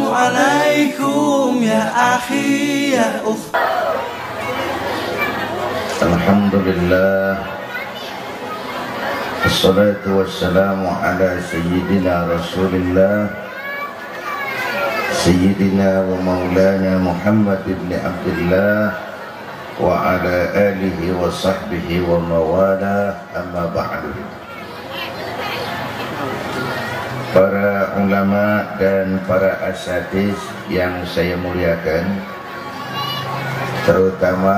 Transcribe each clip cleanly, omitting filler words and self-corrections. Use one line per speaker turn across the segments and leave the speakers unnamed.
Assalamualaikum ya akhi ya ukh.
Alhamdulillah, wassalatu wassalamu ala sayyidina Rasulillah, sayyidina wa maulana Muhammad ibn Abdullah wa ala alihi wa sahbihi wa mawala, amma ba'du. Para ulama dan para asatiz yang saya muliakan, terutama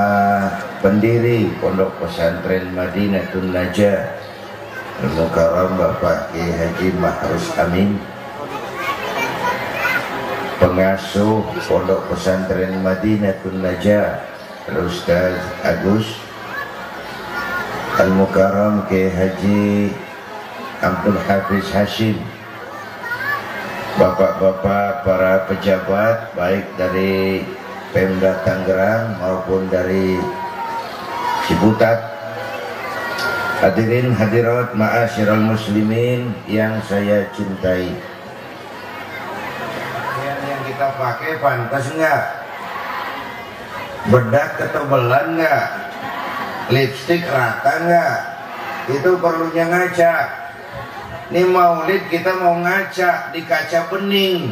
pendiri Pondok Pesantren Madinatul Najah Al-Mukarram Bapak Kiai Haji Mahrus Amin, pengasuh Pondok Pesantren Madinatul Najah Al-Ustaz Agus Al-Mukarram Kiai Haji Abdul Hafiz Hashim, bapak-bapak para pejabat baik dari Pemda Tangerang maupun dari Ciputat, hadirin hadirat ma'asyiral muslimin yang saya cintai. Yang kita pakai pantas enggak? Bedak ketebalan enggak? Lipstik rata enggak? Itu perlunya ngaca. Ini maulid kita mau ngaca di kaca bening,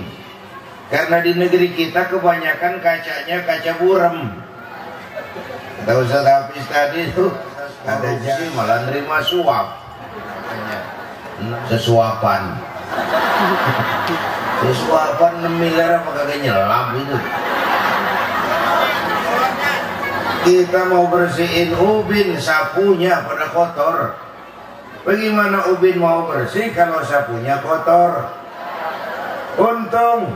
karena di negeri kita kebanyakan kacanya kaca burem. Kata Ustaz Hafiz tadi tuh ada jadi malah nerima suap, sesuapan 6 miliar apa kagak nyelap itu. Kita mau bersihin ubin, sapunya pada kotor. Bagaimana ubin mau bersih kalau sapunya kotor? Untung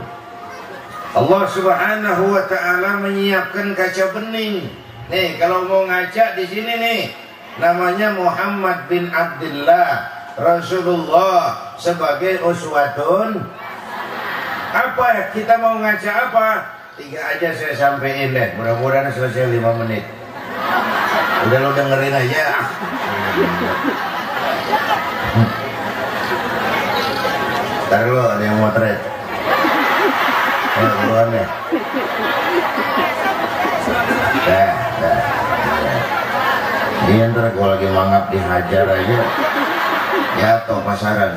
Allah Subhanahu wa taala menyiapkan kaca bening. Nih, kalau mau ngaca di sini nih, namanya Muhammad bin Abdullah Rasulullah sebagai uswatun. Apa kita mau ngaca apa? 3 aja saya sampein deh. Mudah-mudahan selesai 5 menit. Udah lo dengerin aja. Ntar lo ada yang motret. Keluar deh. Dia ntar kalau lagi mangap dihajar aja jatuh pasaran.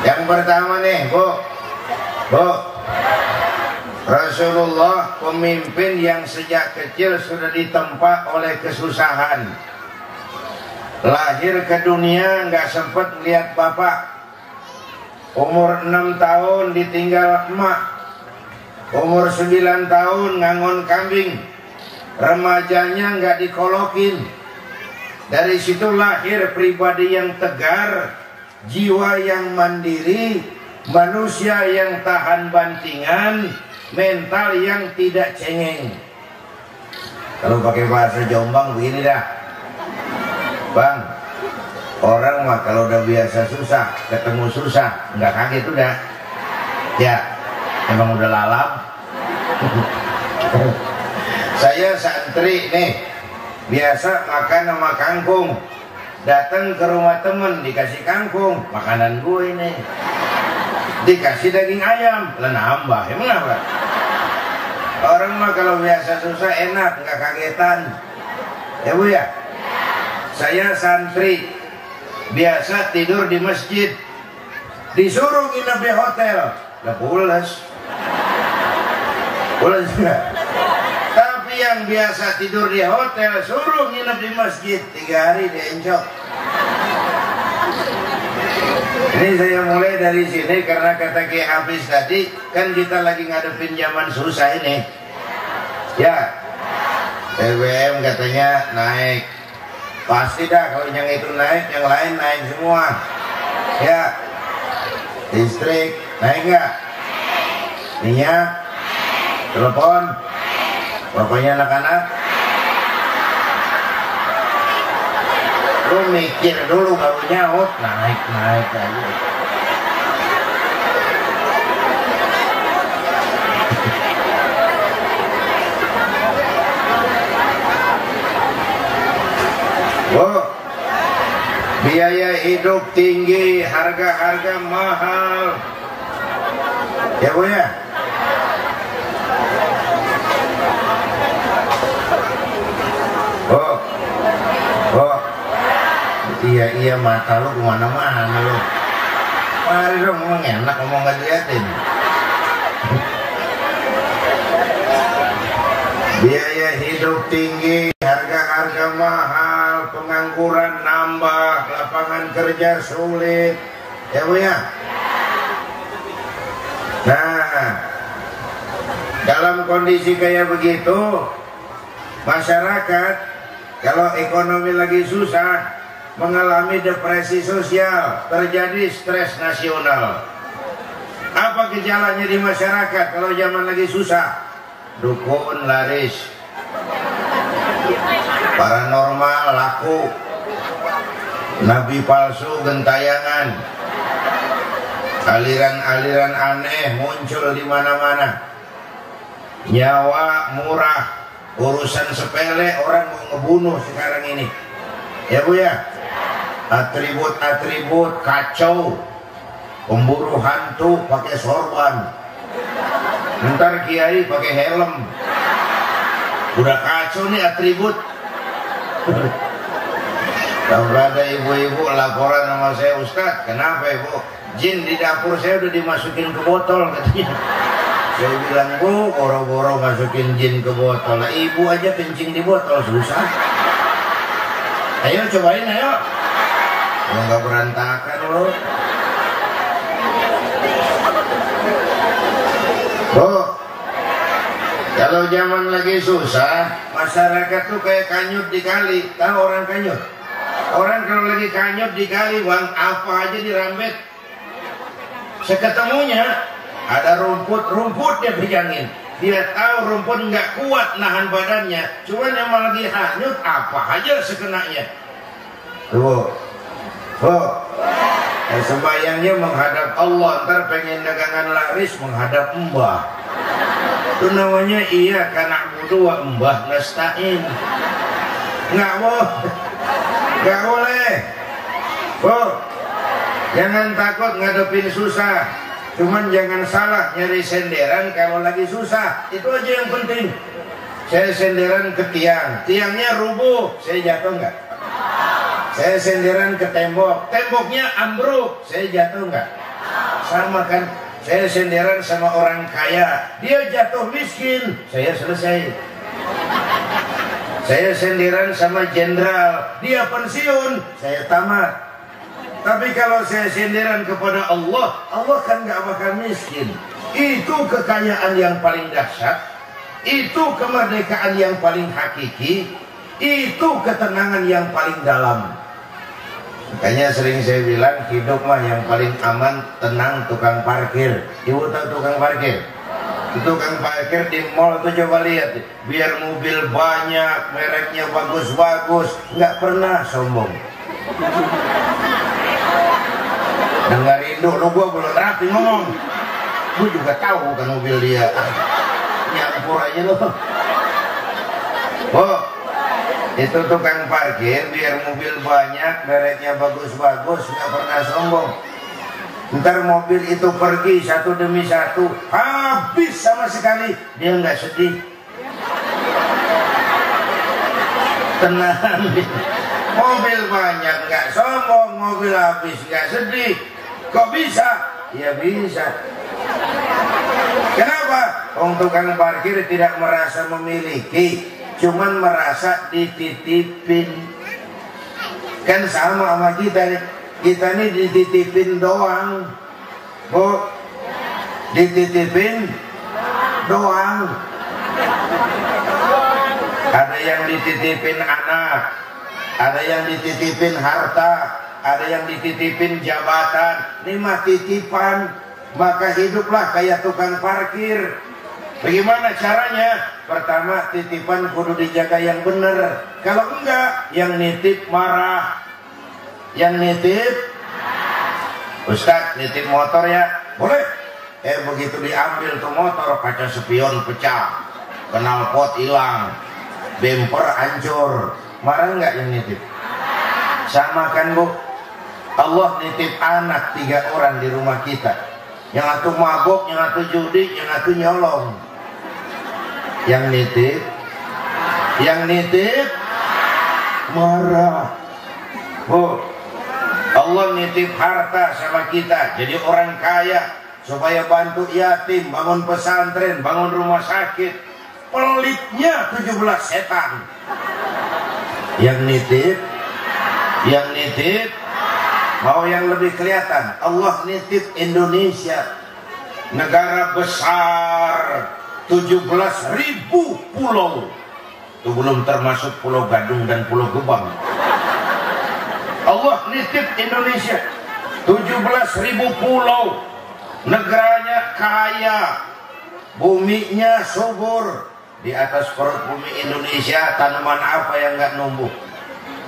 Yang pertama nih, Bu, Rasulullah pemimpin yang sejak kecil sudah ditempa oleh kesusahan. Lahir ke dunia nggak sempat lihat bapak. Umur 6 tahun ditinggal emak. Umur 9 tahun ngangon kambing. Remajanya nggak dikolokin. Dari situ lahir pribadi yang tegar, jiwa yang mandiri, manusia yang tahan bantingan, mental yang tidak cengeng. Kalau pakai bahasa Jombang begini dah, Bang, orang mah kalau udah biasa susah, ketemu susah, nggak kaget udah. Ya, emang udah lalap. Saya santri nih, biasa makan sama kangkung. Datang ke rumah temen dikasih kangkung, makanan gue ini. Dikasih daging ayam, lah nambah, emang apa? Orang mah kalau biasa susah enak, nggak kagetan. Ya Bu ya? Saya santri, biasa tidur di masjid, disuruh nginep di hotel, lah pulas enggak? Tapi yang biasa tidur di hotel, suruh nginep di masjid, 3 hari diencok. Ini saya mulai dari sini karena kata Kiai Hafiz tadi, kan kita lagi ngadepin zaman susah ini. Ya, BBM katanya naik. Pasti dah kalau yang itu naik, yang lain naik semua. Ya, listrik naik nggak? Minyak, telepon, pokoknya anak-anak. Lu mikir dulu baru nyaut, naik aja. Oh, biaya hidup tinggi, harga-harga mahal, Ya Bu ya. Oh, oh, iya mata lu kemana-mana lu. Mari dong ngomong enak, ngomong gak diliatin. Biaya hidup tinggi, harga-harga mahal, pengangguran nambah, lapangan kerja sulit. Ya Bu ya. Nah, dalam kondisi kayak begitu, masyarakat kalau ekonomi lagi susah, mengalami depresi sosial, terjadi stres nasional. Apa gejalanya di masyarakat kalau zaman lagi susah? Dukun laris, paranormal laku, nabi palsu gentayangan, aliran-aliran aneh muncul di mana-mana, nyawa murah, urusan sepele orang mau ngebunuh sekarang ini. Ya Bu ya. Atribut-atribut kacau, pemburu hantu pakai sorban, ntar kiai pakai helm, udah kacau nih atribut. Kalau ada ibu-ibu laporan sama saya, Ustadz, kenapa Ibu? Jin di dapur saya udah dimasukin ke botol katanya. Saya bilang, Bu, boro-boro masukin jin ke botol. Nah, ibu aja kencing di botol susah. Ayo cobain, ayo. Nggak berantakan loh. Bu, kalau zaman lagi susah, masyarakat tuh kayak kanyut di kali. Tahu orang kanyut? Orang kalau lagi kanyut di kali, Bang, apa aja dirambet. Seketemunya ada rumput dia pejangin. Dia tahu rumput nggak kuat nahan badannya. Cuman yang lagi hanyut apa aja sekenanya. Tuh, sembahyangnya menghadap Allah, ntar pengen dagangan laris menghadap Mbah. Itu namanya iya karena butuh wa Mbah nasta'in. Nggak boleh. Bu, jangan takut ngadepin susah. Cuman jangan salah nyari senderan kalau lagi susah. Itu aja yang penting. Saya senderan ke tiangnya rubuh, saya jatuh nggak? Saya senderan ke temboknya ambruk, saya jatuh nggak? Sama kan? Saya senderan sama orang kaya, dia jatuh miskin, saya selesai. Saya senderan sama jenderal, dia pensiun, saya tamat. Tapi kalau saya senderan kepada Allah, Allah kan nggak bakal miskin. Itu kekayaan yang paling dahsyat, itu kemerdekaan yang paling hakiki, itu ketenangan yang paling dalam. Makanya sering saya bilang, hidup mah yang paling aman, tenang, tukang parkir. Ibu tahu tukang parkir? Tukang parkir di mall tuh coba lihat, biar mobil banyak, mereknya bagus-bagus, nggak pernah sombong. Dengerin dulu, gua belum rapi ngomong. Gua juga tahu bukan mobil dia. Nyampur aja lo. Oh, itu tukang parkir biar mobil banyak, mereknya bagus-bagus, nggak pernah sombong. Ntar mobil itu pergi satu demi satu, habis sama sekali, dia nggak sedih. Tenang. Mobil banyak nggak sombong, mobil habis nggak sedih. Kok bisa? Ya bisa. Kenapa? Tukang parkir tidak merasa memiliki, cuman merasa dititipin. Kan sama kita ini dititipin doang. Bu, dititipin doang. Ada yang dititipin anak, ada yang dititipin harta, ada yang dititipin jabatan. Ini mah titipan. Maka hiduplah kayak tukang parkir. Bagaimana caranya? Pertama, titipan kudu dijaga yang benar. Kalau enggak, yang nitip marah. Yang nitip, Ustadz nitip motor ya? Boleh. Begitu diambil tuh motor, kaca spion pecah, knalpot hilang, bumper hancur. Marah enggak yang nitip? Sama kan Bu? Allah nitip anak 3 orang di rumah kita. yang atuh mabok, yang atuh judi, yang atuh nyolong. Yang nitip marah. Oh, Allah nitip harta sama kita jadi orang kaya supaya bantu yatim, bangun pesantren, bangun rumah sakit. Pelitnya 17 setan. Yang nitip mau yang lebih kelihatan, Allah nitip Indonesia, negara besar, 17.000 pulau. Itu belum termasuk Pulau Gadung dan Pulau Gebang. Allah nitip Indonesia 17.000 pulau. Negaranya kaya, buminya subur. Di atas perut bumi Indonesia tanaman apa yang nggak numbuh?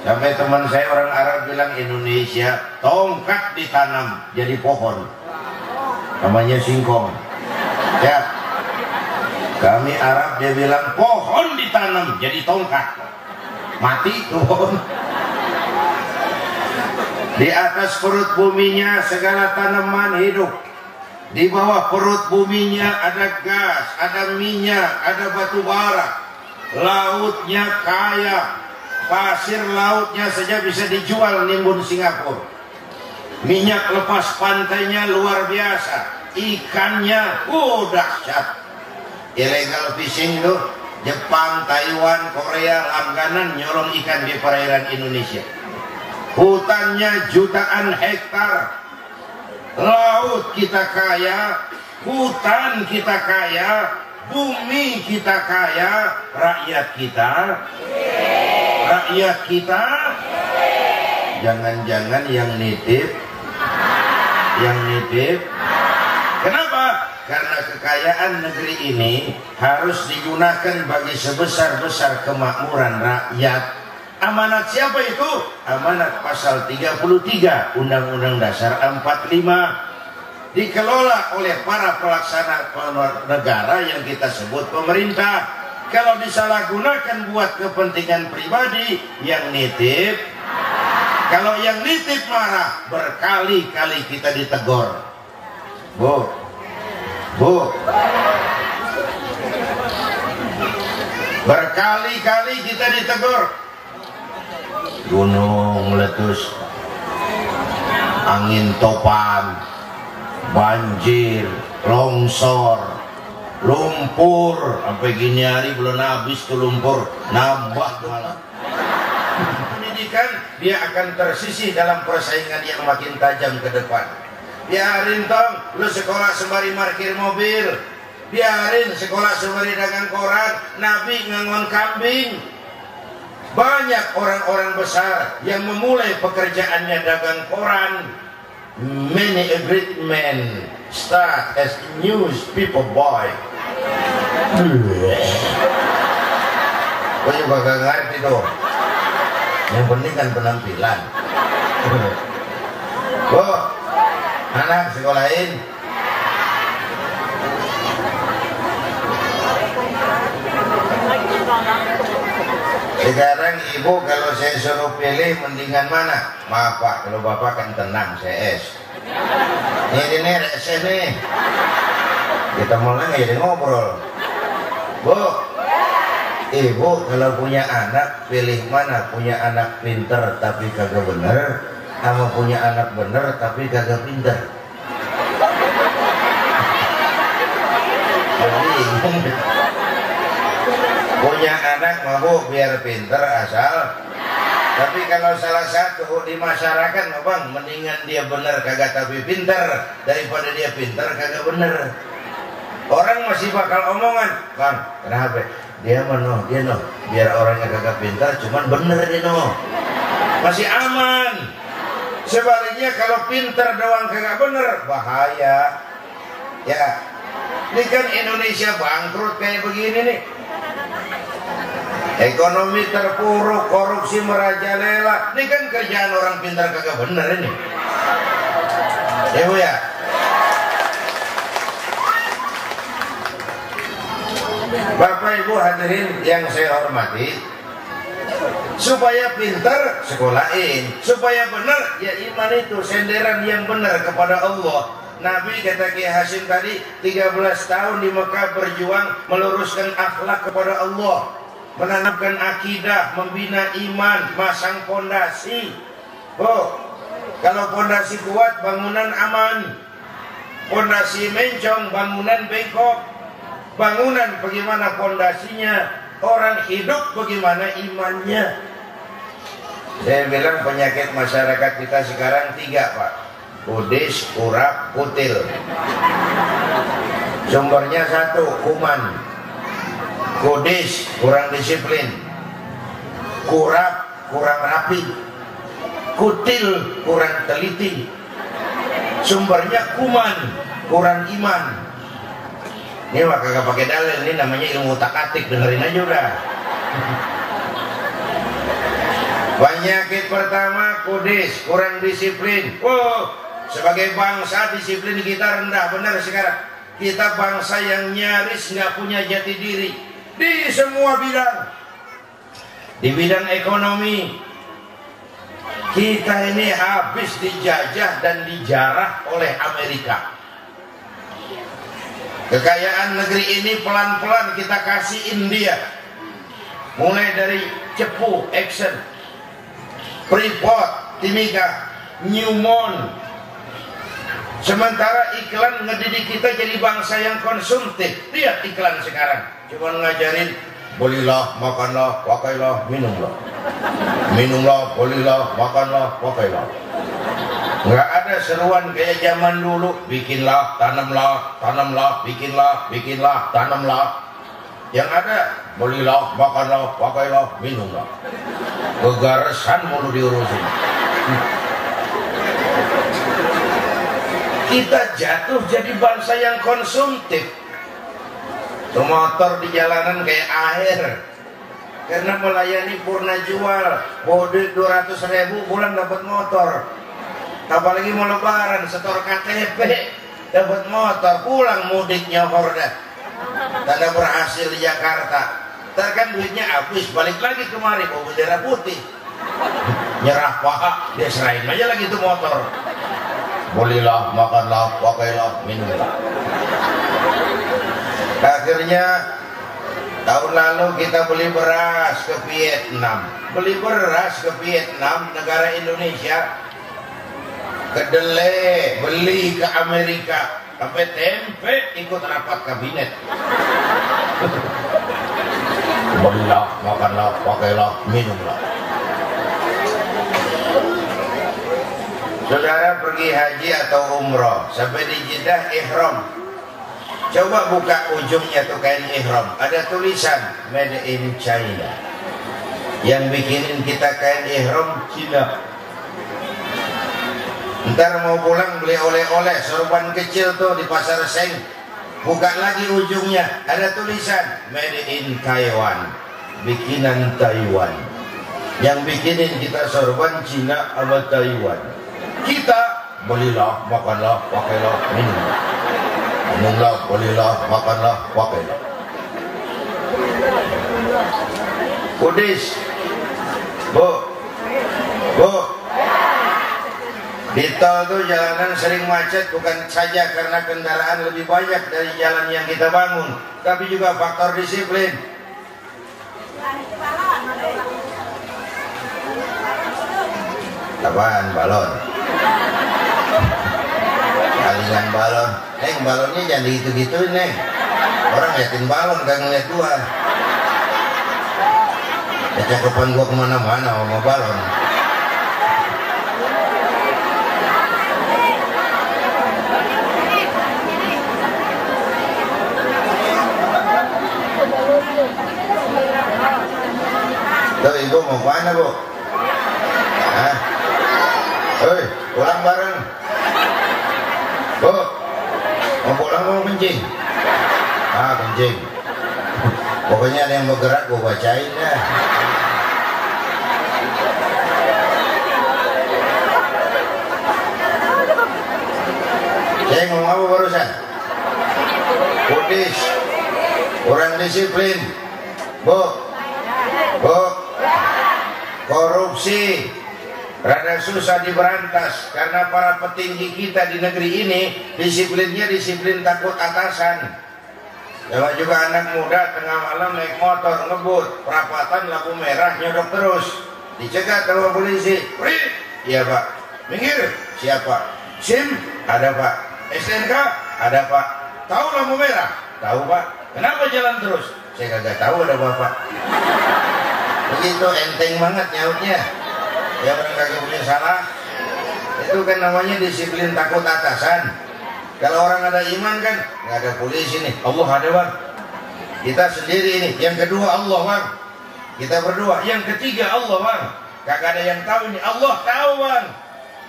Sampai teman saya orang Arab bilang, Indonesia tongkat ditanam jadi pohon, namanya singkong. Ya, kami Arab dia bilang pohon ditanam jadi tongkat, mati pohon. Di atas perut buminya segala tanaman hidup. Di bawah perut buminya ada gas, ada minyak, ada batu bara. Lautnya kaya, pasir lautnya saja bisa dijual nimbun Singapura. Minyak lepas pantainya luar biasa. Ikannya dahsyat. Illegal fishing tuh, Jepang, Taiwan, Korea langganan nyolong ikan di perairan Indonesia. Hutannya jutaan hektar. Laut kita kaya, hutan kita kaya, bumi kita kaya, rakyat kita jangan-jangan yang nitip. Kenapa? Karena kekayaan negeri ini harus digunakan bagi sebesar-besar kemakmuran rakyat. Amanat siapa itu? Amanat pasal 33 Undang-Undang Dasar 45. Dikelola oleh para pelaksana negara yang kita sebut pemerintah. Kalau disalahgunakan buat kepentingan pribadi, yang nitip. Kalau yang nitip marah, berkali-kali kita ditegur. Bu, berkali-kali kita ditegur. Gunung meletus, angin topan, banjir, longsor, lumpur, sampai gini hari belum habis tuh lumpur, nambah malah. Pendidikan dia akan tersisih dalam persaingan yang makin tajam ke depan. Biarin tong, lu sekolah sembari parkir mobil, biarin sekolah sembari dagang koran, Nabi ngangon kambing. Banyak orang-orang besar yang memulai pekerjaannya dagang koran. Many a great man start as newspaper boy. Gue juga gak ngerti tuh. Yang penting kan penampilan. Bu, anak sekolahin. Sekarang ibu kalau saya suruh pilih mendingan mana? Maaf pak, kalau bapak kan tenang, saya es. Ini reses nih. Kita mulai nggak jadi ngobrol. Bu, ibu kalau punya anak pilih mana? Punya anak pinter tapi kagak bener, sama punya anak bener tapi kagak pinter. Punya anak mau biar pinter asal, tapi kalau salah satu di masyarakat bang, mendingan dia bener kagak tapi pinter daripada dia pinter kagak bener. Orang masih bakal omongan, bang kenapa dia biar orangnya kagak pinter cuman bener dia masih aman. Sebaliknya kalau pinter doang kagak bener bahaya. Ya, ini kan Indonesia bangkrut kayak begini nih. Ekonomi terpuruk, korupsi merajalela. Ini kan kerjaan orang pintar kagak bener ini. Ya bu ya. Bapak ibu hadirin yang saya hormati, supaya pintar sekolahin, supaya benar ya iman itu senderan yang benar kepada Allah. Nabi kata Kiai Hasyim tadi 13 tahun di Mekah berjuang meluruskan akhlak kepada Allah, menanamkan akidah, membina iman, masang pondasi. Kalau pondasi kuat bangunan aman, pondasi mencong bangunan bengkok. Bangunan bagaimana pondasinya, orang hidup bagaimana imannya. Saya bilang penyakit masyarakat kita sekarang 3 Pak: kudis, kurap, kutil. Sumbernya 1, kuman. Kudis, kurang disiplin. Kurap, kurang rapi. Kutil, kurang teliti. Sumbernya kuman, kurang iman. Ini mah kagak pakai dalil, ini namanya ilmu utak-atik, dengerin aja udah. Penyakit pertama kudis, kurang disiplin. Sebagai bangsa disiplin kita rendah benar sekarang. Kita bangsa yang nyaris nggak punya jati diri di semua bidang. Di bidang ekonomi kita ini habis dijajah dan dijarah oleh Amerika. Kekayaan negeri ini pelan-pelan kita kasih India. Mulai dari Cepu, Exxon, Freeport, Timika, Newmont. Sementara iklan ngedidik kita jadi bangsa yang konsumtif. Lihat iklan sekarang, cuma ngajarin belilah, makanlah, pakailah, minumlah. Minumlah, belilah, makanlah, pakailah. Nggak ada seruan kayak zaman dulu, bikinlah, tanamlah, tanamlah, bikinlah, bikinlah, tanamlah. Yang ada, belilah, makanlah, pakailah, minumlah. Kegaresan mulu diurusin. Kita jatuh jadi bangsa yang konsumtif. Motor di jalanan kayak air. Karena melayani purna jual, bodi 200.000 bulan dapat motor. Apalagi mau lebaran, setor KTP, dapat motor, pulang mudiknya Horda. Tanda berhasil di Jakarta. Ntar kan duitnya habis, balik lagi kemari bawa bendera putih. Nyerah paha, dia serahin aja lagi itu motor. Belilah, makanlah, pakailah, minumlah. Akhirnya tahun lalu kita beli beras ke Vietnam. Beli beras ke Vietnam, negara Indonesia. Kedelai beli ke Amerika, sampai tempe ikut rapat kabinet. Belilah, makanlah, pakailah, minumlah. Saudara pergi haji atau umroh, sampai di Jeddah ihram. Coba buka ujungnya tuh kain ihram, ada tulisan Made in China. Yang bikinin kita kain ihram Cina. Ntar mau pulang beli oleh-oleh, sorban kecil tuh di pasar Seng. Buka lagi ujungnya, ada tulisan Made in Taiwan, bikinan Taiwan. Yang bikinin kita sorban Cina sama Taiwan. Kita belilah, makanlah, pakailah, minumlah. Minumlah, belilah, makanlah, pakailah. Kudis, Bu, di tol tuh jalanan sering macet bukan saja karena kendaraan lebih banyak dari jalan yang kita bangun, tapi juga faktor disiplin. Apaan balon? Kalingan balon. Neng, balonnya jangan gitu-gituin, Neng. Orang liatin balon gak ngeliat gua. Kecakepan gua kemana-mana sama balon. Tuh, ibu mau kemana, Bu? Hah? Hei, pulang bareng. Bu, mau pulang mau kencing? Kencing. Pokoknya ada yang bergerak, gue bacain dah. Saya ngomong apa barusan? Kudis, kurang disiplin. Bu, korupsi, rada susah diberantas karena para petinggi kita di negeri ini disiplinnya disiplin takut atasan. Coba juga anak muda tengah malam naik motor ngebut, perapatan lampu merah nyodok terus, dicegat sama polisi. Iya Pak. Minggir. Siapa? SIM? Ada Pak. STNK? Ada Pak. Tahu lampu merah? Tahu Pak. Kenapa jalan terus? Saya kagak tahu, ada Bapak. Begitu enteng banget nyautnya. Ya orang kagak punya salah. Itu kan namanya disiplin takut atasan. Kalau orang ada iman kan nggak ada polisi nih. Allah ada Bang. Kita sendiri ini. Yang kedua Allah Bang. Kita berdua. Yang ketiga Allah Bang. Kagak ada yang tahu ini. Allah tahu Bang.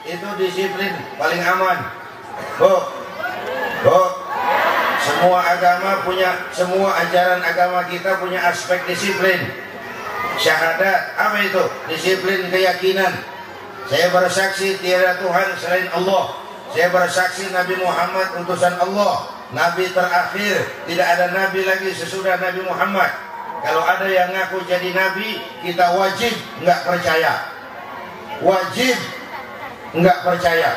Itu disiplin paling aman. Bu, semua agama punya, semua ajaran agama kita punya aspek disiplin. Syahadat, apa itu? Disiplin keyakinan. Saya bersaksi tiada Tuhan selain Allah. Saya bersaksi Nabi Muhammad utusan Allah, Nabi terakhir. Tidak ada Nabi lagi sesudah Nabi Muhammad. Kalau ada yang ngaku jadi Nabi, kita wajib nggak percaya. Wajib nggak percaya.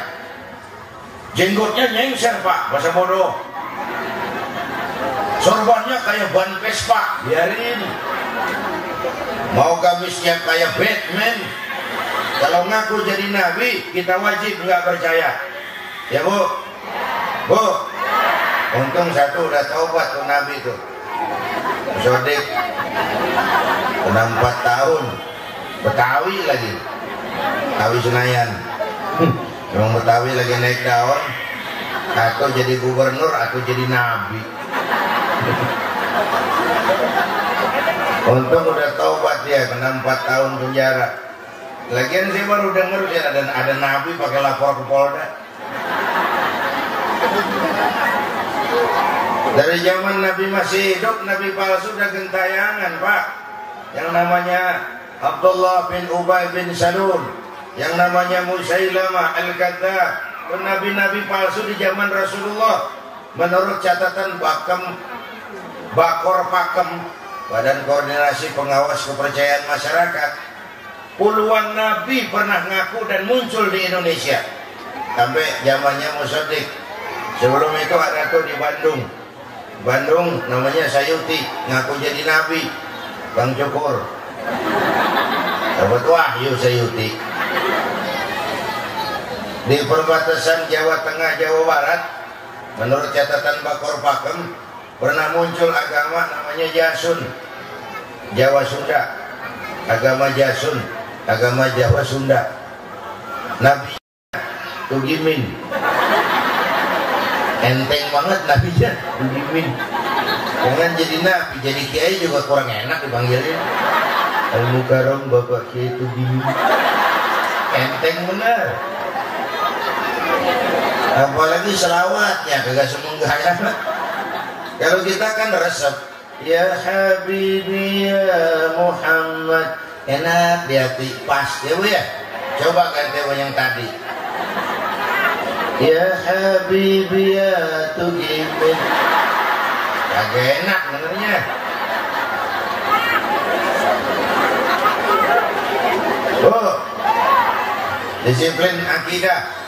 Jenggotnya nyengser Pak, bahasa bodoh. Sorbannya kayak ban Vespa, biarin. Mau gamisnya kayak Batman. Kalau ngaku jadi Nabi, kita wajib nggak percaya. Ya Bu, Bu. Untung satu udah taubat tuh Nabi tuh. Sodik, udah 4 tahun, Betawi lagi, Betawi Senayan. Emang Betawi lagi naik daun. Aku jadi gubernur, aku jadi nabi. Untung udah taubat dia, kena 4 tahun penjara. Lagian saya baru denger ya ada nabi pakai lapor ke Polda. Dari zaman Nabi masih hidup, Nabi palsu udah gentayangan Pak. Yang namanya Abdullah bin Ubay bin Salul, yang namanya Musailamah Al-Kadzdzab, nabi-nabi palsu di zaman Rasulullah. Menurut catatan Bakor Pakem, Badan Koordinasi Pengawas Kepercayaan Masyarakat, puluhan nabi pernah ngaku dan muncul di Indonesia sampai zamannya Musodik. Sebelum itu ada tuh di Bandung namanya Sayuti, ngaku jadi nabi, Bang Cukur. Dapat wahyu Sayuti. Di perbatasan Jawa Tengah Jawa Barat, menurut catatan Bakor Pakem, pernah muncul agama namanya Jasun, Jawa Sunda. Agama Jasun, agama Jawa Sunda. Nabi Tugimin. Enteng banget nabinya Tugimin. Jangan jadi nabi, jadi kiai juga kurang enak dipanggilnya. Al-Mukarram Bapak Kiai Tugimin. Enteng benar. Apalagi selawatnya kagak semenggaya. Kalau kita kan resep, ya Habibi ya Muhammad, enak di hati, pas ya Bu ya. Coba ganti yang tadi. Ya Habibi ya Tugimin, kagak enak dengernya. Oh, disiplin akidah.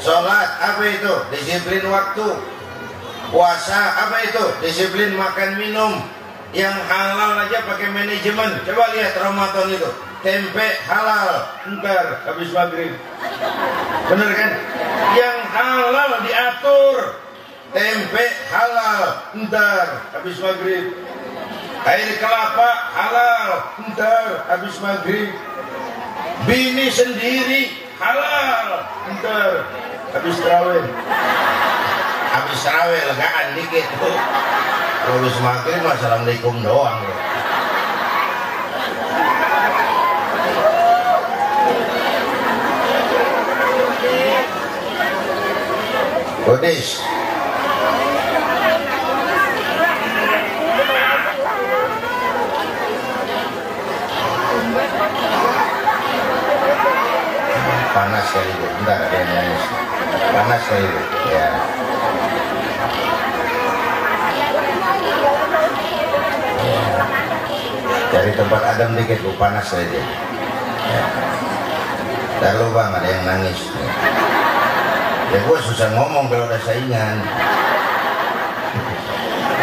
Sholat apa itu? Disiplin waktu. Puasa apa itu? Disiplin makan minum. Yang halal aja pakai manajemen. Coba lihat Ramadan itu, tempe halal, ntar habis maghrib. Bener kan? Yang halal diatur. Tempe halal, ntar habis maghrib. Air kelapa halal, ntar habis maghrib. Bini sendiri halal, ntar habis terawih. Habis terawih legaan dikit tuh. Habis maghrib assalamualaikum doang bro. Godis. Panas kali itu, bentar ada yang nangis. Panas kali itu, ya. Cari tempat adem dikit, Bu, panas kali itu. Ya. Ntar lu bang, ada yang nangis. Ya gue susah ngomong kalau udah saingan.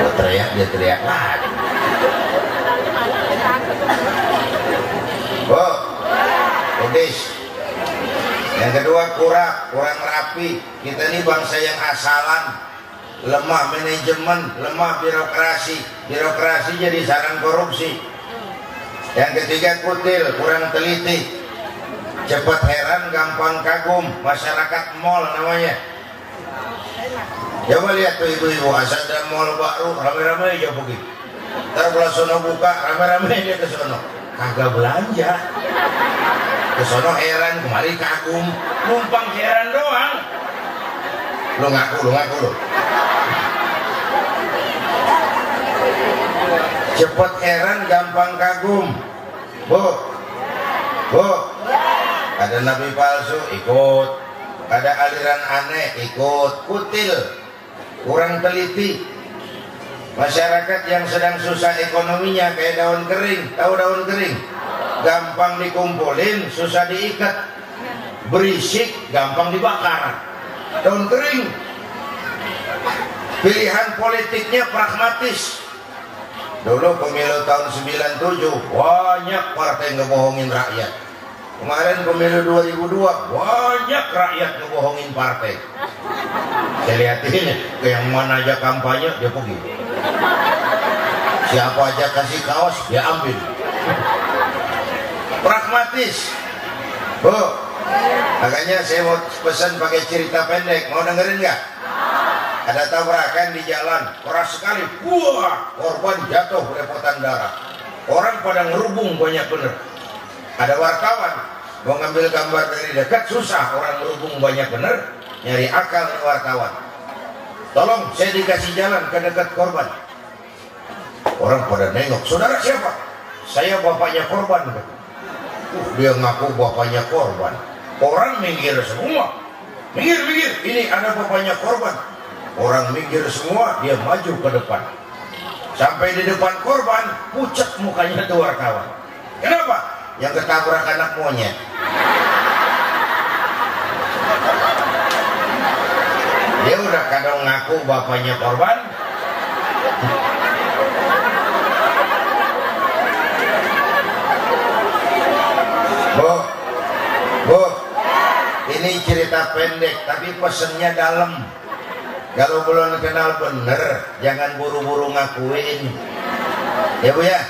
Gue teriak, dia teriak lagi. Oh, Udis. Yang kedua kurang rapi. Kita ini bangsa yang asalan, lemah manajemen, lemah birokrasi. Birokrasi jadi sarang korupsi. Yang ketiga kutil, kurang teliti, cepat heran, gampang kagum, masyarakat mall namanya. Coba lihat tuh ibu-ibu, asal ada mall baru, rame-rame aja begitu. Ntar kalau sono buka, rame-rame dia ke sono. Kagak belanja. Ke sono heran, kemari kagum, numpang heran doang. Lu ngaku lu. Cepat heran, gampang kagum. Bu, ada nabi palsu ikut, ada aliran aneh ikut, kutil, kurang teliti. Masyarakat yang sedang susah ekonominya kayak daun kering, tahu daun kering? Gampang dikumpulin, susah diikat, berisik, gampang dibakar. Daun kering. Pilihan politiknya pragmatis. Dulu pemilu tahun 97 banyak partai ngebohongin rakyat. Kemarin pemilu 2002 banyak rakyat ngebohongin partai. Saya lihatin ke yang mana aja kampanye dia pergi. Siapa aja kasih kaos dia ambil. Pragmatis. Bu, makanya saya mau pesan pakai cerita pendek. Mau dengerin nggak? Ada tabrakan di jalan, keras sekali, wah, korban jatuh berepotan darah. Orang pada ngerubung banyak bener. Ada wartawan mau ngambil gambar dari dekat susah, orang ngerubung banyak bener, nyari akal nih wartawan. Tolong saya dikasih jalan ke dekat korban. Orang pada nengok, saudara siapa? Saya bapaknya korban. Dia ngaku bapaknya korban. Orang minggir semua, minggir, ini ada bapaknya korban. Orang minggir semua, dia maju ke depan. Sampai di depan korban, pucat mukanya tuh wartawan. Kenapa? Yang ketabrak anak monyet. Dia udah kadang ngaku bapaknya korban. Bu, ini cerita pendek, tapi pesennya dalam. Kalau belum kenal bener, jangan buru-buru ngakuin. Ya Bu ya?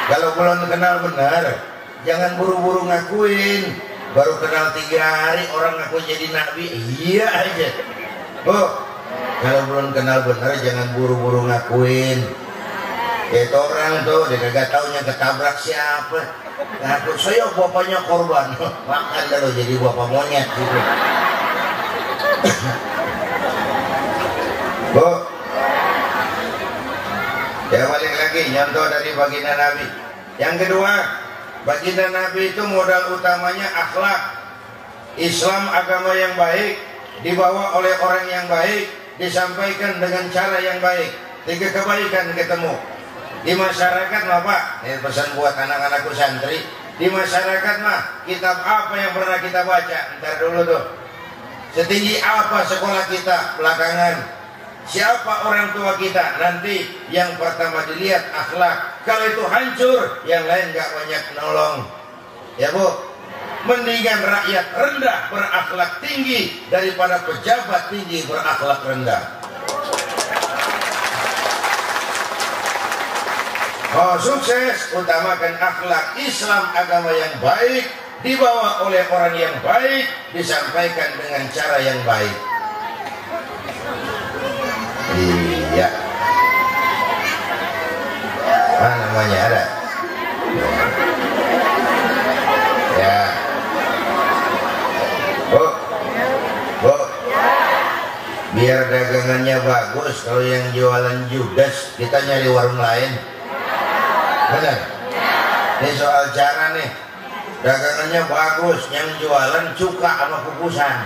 Kalau belum kenal bener, jangan buru-buru ngakuin. Baru kenal 3 hari orang ngaku jadi nabi, iya aja. Bu, kalau belum kenal bener, jangan buru-buru ngakuin. Kayak orang tuh, dia kagak taunya ketabrak siapa. Ngaku, saya bapaknya korban. Makan dah lo jadi bapak monyet gitu. Bu, ya balik lagi nyontoh dari baginda Nabi. Yang kedua, baginda Nabi itu modal utamanya akhlak. Islam agama yang baik, dibawa oleh orang yang baik, disampaikan dengan cara yang baik. 3 kebaikan ketemu. Di masyarakat mah Pak, ini pesan buat anak-anakku santri. Di masyarakat mah, kitab apa yang pernah kita baca? Ntar dulu tuh. Setinggi apa sekolah kita belakangan? Siapa orang tua kita? Nanti yang pertama dilihat akhlak. Kalau itu hancur, yang lain gak banyak nolong. Ya Bu, mendingan rakyat rendah berakhlak tinggi daripada pejabat tinggi berakhlak rendah. Oh sukses, utamakan akhlak. Islam agama yang baik, dibawa oleh orang yang baik, disampaikan dengan cara yang baik. Iya. Mana namanya ada? Ya. Bu. Biar dagangannya bagus, kalau yang jualan judes, kita nyari warung lain. Benar? Ini soal cara nih. Dagangannya bagus, yang jualan cuka sama kukusan.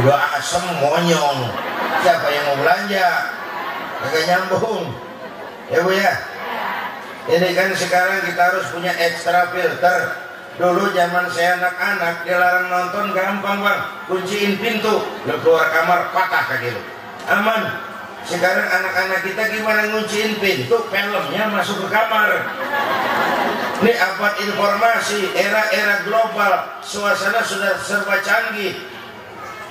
Udah asem monyong. Siapa yang mau belanja? Agak nyambung. Ya Bu ya. Ini kan sekarang kita harus punya extra filter. Dulu zaman saya anak-anak dilarang nonton gampang bang, kunciin pintu, lu keluar kamar patah kaki lu, aman. Sekarang anak-anak kita gimana ngunciin pintu, filmnya masuk ke kamar. Ini abad informasi, era-era global, suasana sudah serba canggih.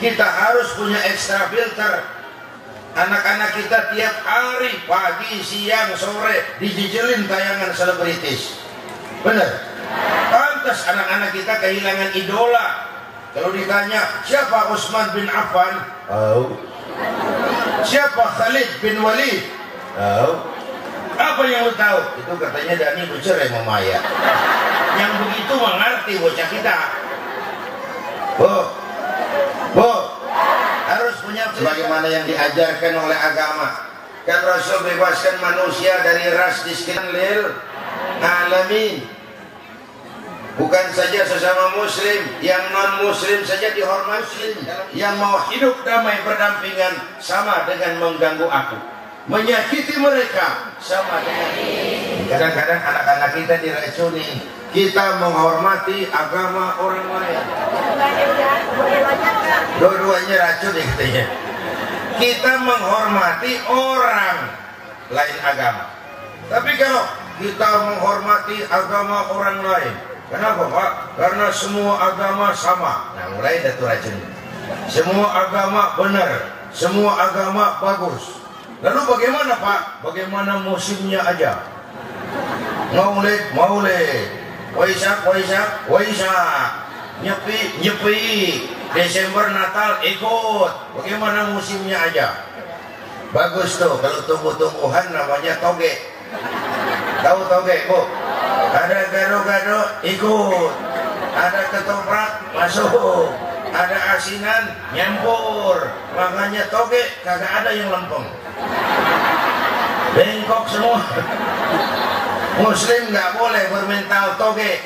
Kita harus punya extra filter. Anak-anak kita tiap hari, pagi, siang, sore, dijijelin tayangan selebritis. Bener? Pantas anak-anak kita kehilangan idola. Kalau ditanya, siapa Utsman bin Affan? Oh. Siapa Khalid bin Walid? Oh. Apa yang lu tahu? Itu katanya Dani bercerai sama Maya. Yang begitu mengerti bocah kita. Bu, harus punya sebagaimana yang diajarkan oleh agama. Kan Rasul bebaskan manusia dari ras diskriminasi lil alamin. Bukan saja sesama muslim, yang non muslim saja dihormati. Yang mau hidup damai berdampingan sama dengan mengganggu aku, menyakiti mereka sama dengan. Kadang-kadang anak-anak kita diracuni. Kita menghormati agama orang lain. Dua-duanya racun ya katanya. Kita menghormati orang lain agama. Tapi kalau kita menghormati agama orang lain, kenapa Pak? Karena semua agama sama. Nah mulai datu racun. Semua agama benar, semua agama bagus. Lalu bagaimana Pak? Bagaimana musimnya aja? Maulid, Waisak, Nyepi, Desember Natal ikut. Bagaimana musimnya aja? Bagus tuh, kalau tumbuh-tumbuhan namanya toge. Tahu toge, Bu? Ada gado-gado ikut. Ada ketoprak masuk. Ada asinan nyampur. Makanya toge kagak ada yang lempeng. Bengkok semua. Muslim nggak boleh bermental toge.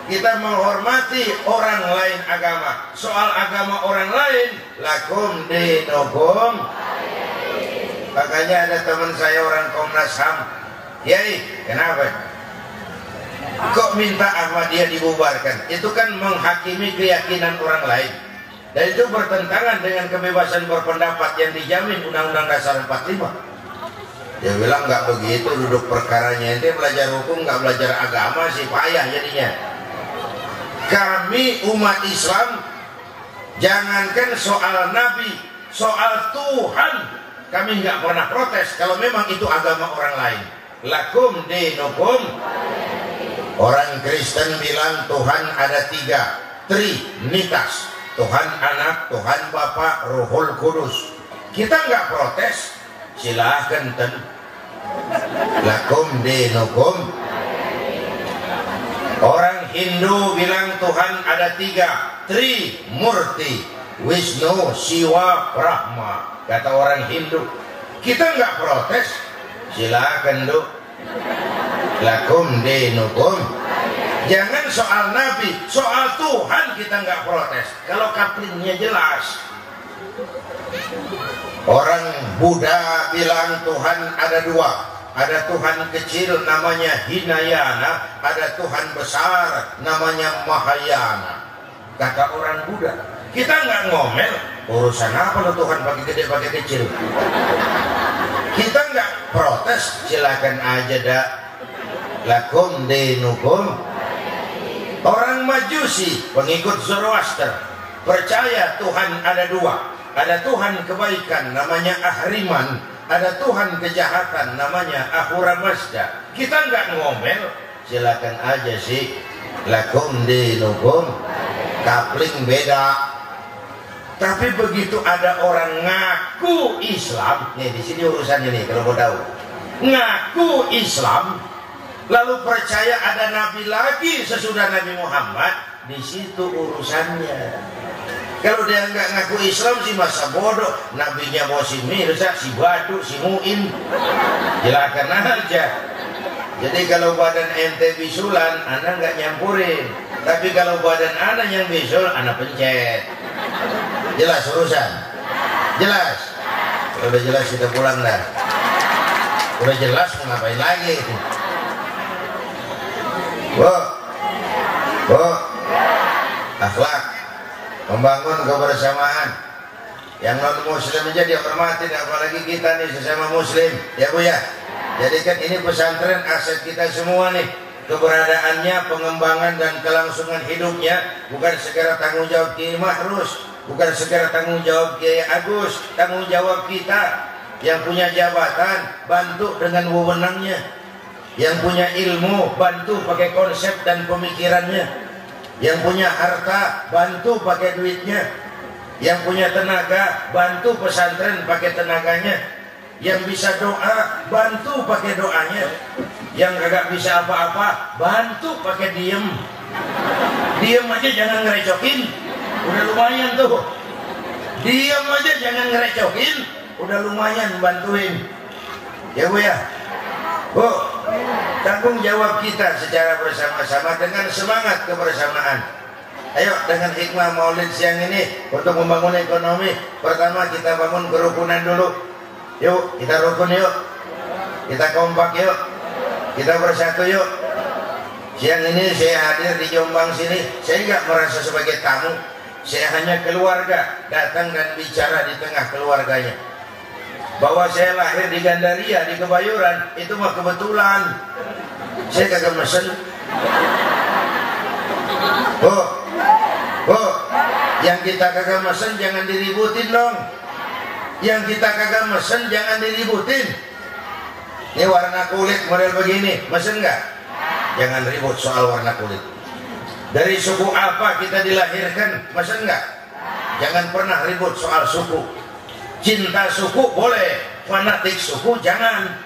Kita menghormati orang lain agama. Soal agama orang lain, lakum dinukum. Makanya ada teman saya orang Komnas HAM. Yai, kenapa? Kok minta Ahmadiyah dibubarkan? Itu kan menghakimi keyakinan orang lain. Dan itu bertentangan dengan kebebasan berpendapat yang dijamin Undang-Undang Dasar 45. Dia bilang nggak begitu duduk perkaranya. Ente belajar hukum nggak belajar agama sih, payah jadinya. Kami umat Islam, jangankan soal Nabi, soal Tuhan kami nggak pernah protes kalau memang itu agama orang lain. Lakum dinukum. Orang Kristen bilang Tuhan ada 3, Trinitas, Tuhan Anak, Tuhan Bapa, Ruhul Kudus. Kita nggak protes. Silahkan ten. Lakum dinukum. Orang Hindu bilang Tuhan ada 3, Trimurti, Wisnu, Siwa, Brahma. Kata orang Hindu. Kita nggak protes. Silahkan du. Lakum dinukum. Jangan soal Nabi, soal Tuhan kita nggak protes. Kalau kaplingnya jelas. Orang Buddha bilang Tuhan ada 2. Ada Tuhan kecil namanya Hinayana, ada Tuhan besar namanya Mahayana. Kata orang Buddha. Kita nggak ngomel. Urusan apa lo Tuhan pakai gede pakai kecil? Kita nggak protes. Silakan aja dah. Lakum dinukum. Orang Majusi, pengikut Zoroaster, percaya Tuhan ada 2. Ada Tuhan kebaikan namanya Ahriman, ada Tuhan kejahatan namanya Ahura Mazda. Kita nggak ngomel. Silakan aja sih. Lakum dinukum. Kapling beda. Tapi begitu ada orang ngaku Islam, nih di sini urusannya nih kalau mau tahu. Ngaku Islam, lalu percaya ada Nabi lagi sesudah Nabi Muhammad, di situ urusannya. Kalau dia nggak ngaku Islam sih masa bodoh. Nabinya mau si Mirza, si Batu, si Muin, silakan aja. Jadi kalau badan ente bisulan, anda nggak nyampurin. Tapi kalau badan anda yang bisul, anda pencet. Jelas urusan? Jelas? Udah jelas kita pulang dah. Udah jelas mau ngapain lagi? Wow. Bu, akhlak, membangun kebersamaan. Yang non muslim aja dihormatin, apalagi kita nih sesama muslim, ya Bu ya. Jadi kan ini pesantren aset kita semua nih. Keberadaannya, pengembangan dan kelangsungan hidupnya bukan sekedar tanggung jawab Kiai Mahrus, bukan sekedar tanggung jawab Kiai Agus, tanggung jawab kita yang punya jabatan, bantu dengan wewenangnya. Yang punya ilmu, bantu pakai konsep dan pemikirannya. Yang punya harta, bantu pakai duitnya. Yang punya tenaga, bantu pesantren pakai tenaganya. Yang bisa doa, bantu pakai doanya. Yang kagak bisa apa-apa, bantu pakai diem. Diem aja jangan ngerecokin, udah lumayan tuh. Diem aja jangan ngerecokin, udah lumayan bantuin. Ya Bu ya. Bu, tanggung jawab kita secara bersama-sama dengan semangat kebersamaan. Ayo dengan hikmah maulid siang ini untuk membangun ekonomi. Pertama kita bangun kerukunan dulu. Yuk kita rukun yuk. Kita kompak yuk. Kita bersatu yuk. Siang ini saya hadir di Jombang sini. Saya nggak merasa sebagai tamu. Saya hanya keluarga datang dan bicara di tengah keluarganya. Bahwa saya lahir di Gandaria, di Kebayoran, itu mah kebetulan. Saya kagak mesen. Bu, yang kita kagak mesen jangan diributin dong. Yang kita kagak mesen jangan diributin. Ini warna kulit model begini, mesen nggak? Jangan ribut soal warna kulit. Dari suku apa kita dilahirkan, mesen nggak? Jangan pernah ribut soal suku. Cinta suku boleh, fanatik suku jangan.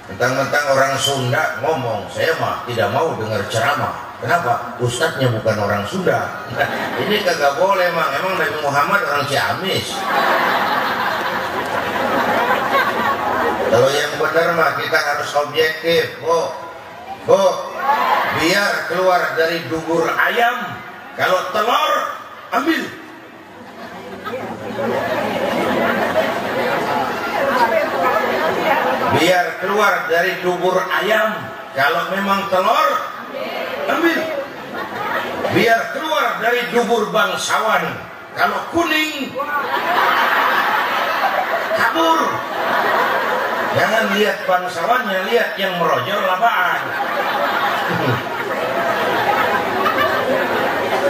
Mentang-mentang orang Sunda ngomong, saya mah tidak mau dengar ceramah. Kenapa? Ustadznya bukan orang Sunda. Nah, ini kagak boleh mang. Emang Nabi Muhammad orang Ciamis. Kalau yang benar mah kita harus objektif. Bu, biar keluar dari dubur ayam. Kalau telur, ambil. Biar keluar dari dubur ayam. Kalau memang telur, ambil. Biar keluar dari dubur bangsawan. Kalau kuning, kabur. Jangan lihat bangsawannya, lihat yang merojol lapaan.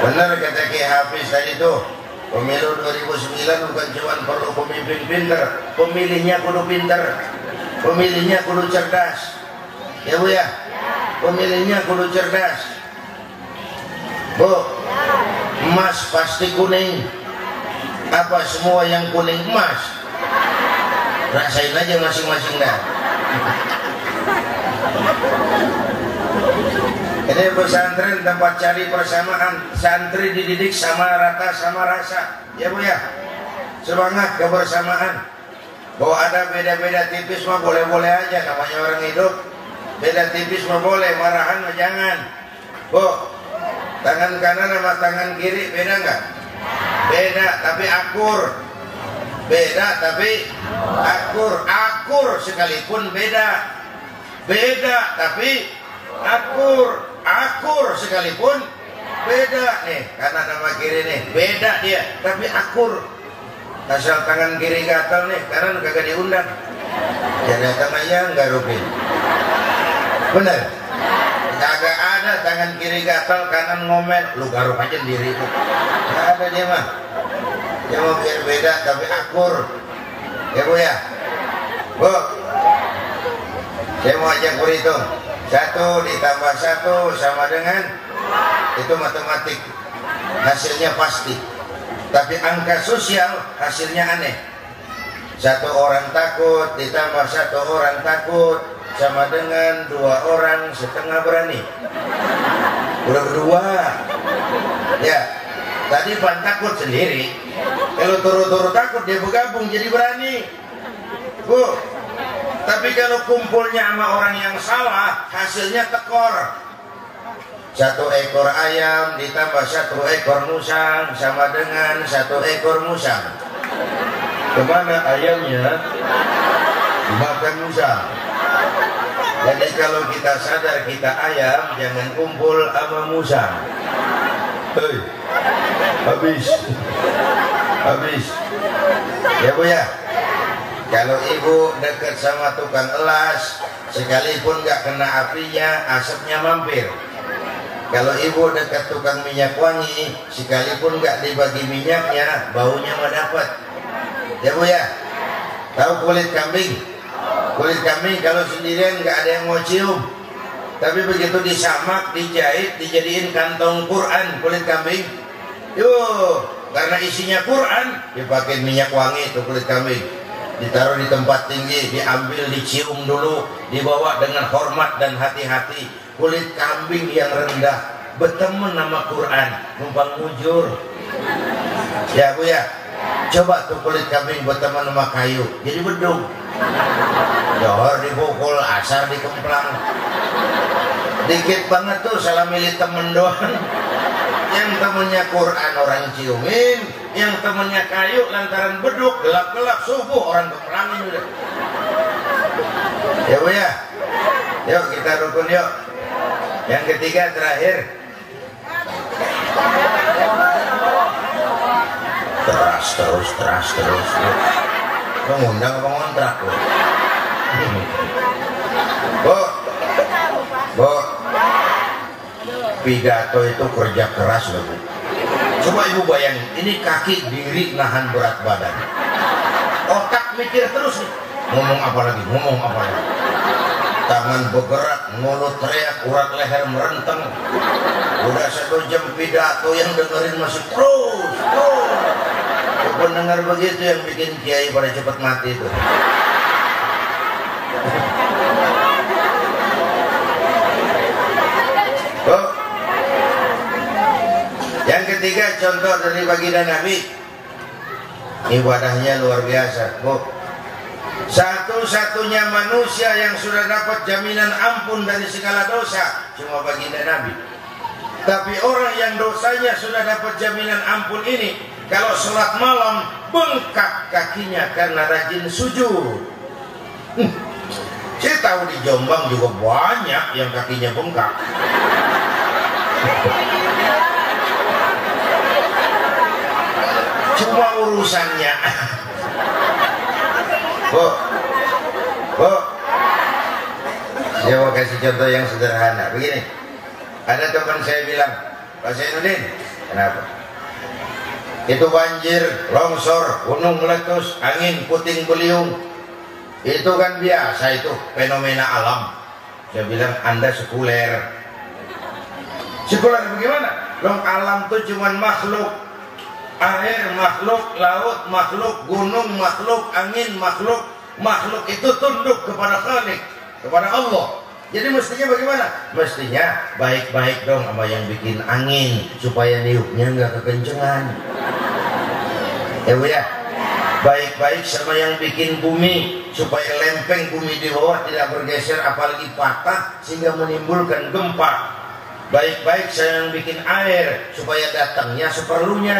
Benar kata Kiai Hafiz tadi tuh. Pemilu 2009 bukan cuma perlu pemimpin pinter, pemilihnya kudu pinter, pemilihnya kudu cerdas. Ya Bu ya, pemilihnya kudu cerdas. Bu, emas pasti kuning. Apa semua yang kuning emas? Rasain aja masing-masing dah. Ini pesantren tempat cari persamaan. Santri dididik sama rata sama rasa. Ya Bu ya, semangat kebersamaan. Bahwa ada beda-beda tipis mah boleh-boleh aja, namanya orang hidup. Beda tipis mah boleh, marahan mah jangan. Bu, tangan kanan sama tangan kiri beda nggak? Beda tapi akur. Beda tapi akur. Akur sekalipun beda. Beda tapi akur. Akur sekalipun beda. Nih kanan sama kiri nih beda dia tapi akur. Asal tangan kiri gatal nih, kanan kagak diundang. Ya datang aja nggak rugi. Bener? Kagak ada tangan kiri gatal, kanan ngomel, lu garuk aja diri itu. Nggak ada dia mah. Dia mau biar beda tapi akur. Ya Bu ya. Bu, saya mau ajak berhitung. 1 ditambah 1 sama dengan, itu matematik. Hasilnya pasti. Tapi angka sosial hasilnya aneh. 1 orang takut ditambah 1 orang takut sama dengan 2 orang setengah berani. Udah berdua. Ya, tadi Pan takut sendiri. Kalau turu-turu takut dia bergabung jadi berani. Bu, tapi kalau kumpulnya sama orang yang salah hasilnya tekor. 1 ekor ayam ditambah 1 ekor musang sama dengan 1 ekor musang. Kemana ayamnya? Dimakan musang. Jadi kalau kita sadar kita ayam, jangan kumpul sama musang. Hei, habis. Ya Bu ya. Kalau ibu dekat sama tukang elas, sekalipun nggak kena apinya, asapnya mampir. Kalau ibu dekat tukang minyak wangi, sekalipun nggak dibagi minyaknya, baunya mah dapat. Ya Bu ya. Tahu kulit kambing? Kulit kambing kalau sendirian nggak ada yang mau cium. Tapi begitu disamak, dijahit, dijadiin kantong Quran kulit kambing. Yuh, karena isinya Quran, dipakai minyak wangi itu kulit kambing. Ditaruh di tempat tinggi, diambil, dicium dulu, dibawa dengan hormat dan hati-hati. Kulit kambing yang rendah berteman nama Quran, numpang mujur. Ya Bu ya, coba tuh kulit kambing berteman sama kayu, jadi bedung. Johor dipukul, asar dikemplang. Dikit banget tuh salah milih temen doang. Yang temennya Quran orang ciumin, yang temennya kayu lantaran beduk, gelap-gelap subuh orang kemplangin udah. Ya Bu ya, yuk kita rukun yuk. Yang ketiga terakhir, teras terus. Mengundang apa ngontrak Bu? Bu, pidato itu kerja keras loh Bu. Coba ibu bayangin, ini kaki diri nahan berat badan, otak mikir terus nih, ngomong apa lagi, tangan bergerak, mulut teriak, urat leher merenteng. Udah 1 jam pidato, yang dengerin masih terus. Pendengar begitu yang bikin kiai pada cepat mati itu. Oh. Yang ketiga contoh dari baginda Nabi, ibadahnya luar biasa Bu. Satu-satunya manusia yang sudah dapat jaminan ampun dari segala dosa cuma baginda Nabi. Tapi orang yang dosanya sudah dapat jaminan ampun ini, kalau sholat malam bengkak kakinya karena rajin sujud. Saya tahu di Jombang juga banyak yang kakinya bengkak. Cuma urusannya. Bu, saya mau kasih contoh yang sederhana. Begini, ada teman saya bilang, Pak Zainuddin, kenapa? Itu banjir, longsor, gunung meletus, angin puting beliung, itu kan biasa, itu fenomena alam. Saya bilang, Anda sekuler. Sekuler bagaimana? Dong alam itu cuma makhluk. Air makhluk, laut makhluk, gunung makhluk, angin makhluk. Makhluk itu tunduk kepada Khalik, kepada Allah. Jadi mestinya bagaimana? Mestinya baik-baik dong sama yang bikin angin, supaya niupnya nggak kekencengan. Ya Bu ya, baik-baik sama yang bikin bumi, supaya lempeng bumi di bawah tidak bergeser, apalagi patah sehingga menimbulkan gempa. Baik-baik sama yang bikin air, supaya datangnya seperlunya.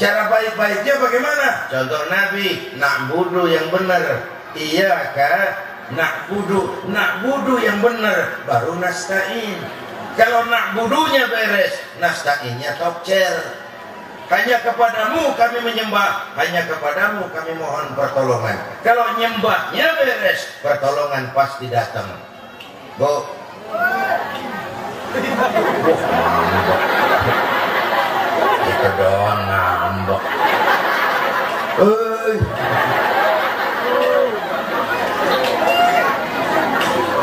Cara baik-baiknya bagaimana? Contoh Nabi, na'budu yang benar. Iya kah? Na'budu yang benar, baru nasta'in. Kalau na'budunya beres, nasta'innya top chair. Hanya kepadamu kami menyembah, hanya kepadamu kami mohon pertolongan. Kalau nyembahnya beres, pertolongan pasti datang. Bu, itu doang ngambek.